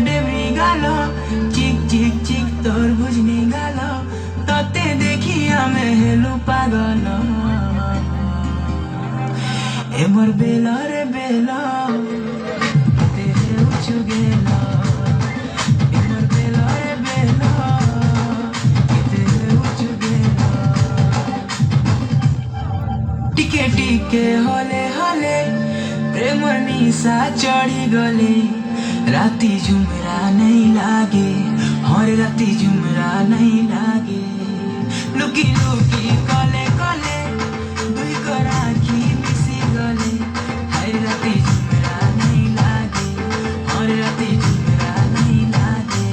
ডেবরি গাল চিক চিক চিক তোর বুঝনি গাল ততে দেখি আমি হেলু পাগল এমর বেলা রে বেলা তেরে উঁচু গেল এমর বেলা রে বেলা তেরে উঁচু গেল টিকে টিকে হলে হলে প্রেমর নিশা চढ़ी गले राती झुमरा नहीं लागे हर राती झुमरा नहीं लागे लुकी लुकी कले कले दुई को राखी मिसी गले हर राती झुमरा नहीं लागे हर राती झुमरा नहीं लागे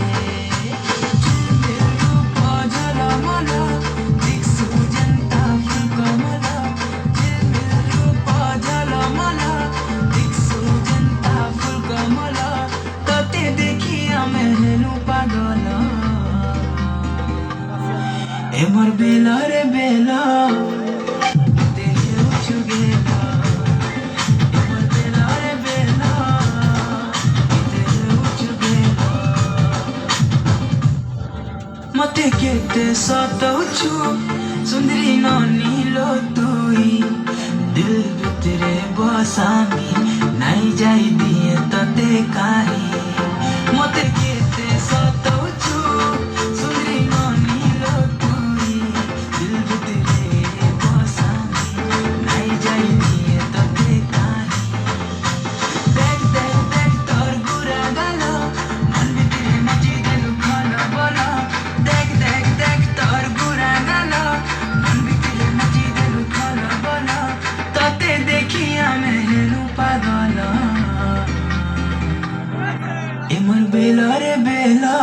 झुमेरू पझल मल दिक्सु जनता फुल कमल झुमेरू पझल मल दिक्सु जनता फुल कमल तते देखी आमे हेलु पागल एमर बेला रे बेला तेरे उचु गेला एमर बेला रे बेला तेरे उचु गेला मते केते सतौछु सुंदरी नानी लो तुई दिल भितरे बसामी नहीं जाई दिए तते काहे मते केते सतौछु सुंदरी नानी लो तुई दिल भितरे बसामी नहीं जाई दिए तते काहे देख देख देख तोर गुरा गालो मन भितरे मची देलु खाना बोला देख देख देख तोर गुरा गालो मन भितरे मची देलु खाना बोला तते देखी आमे हेलु पागल एमर बेला रे बेला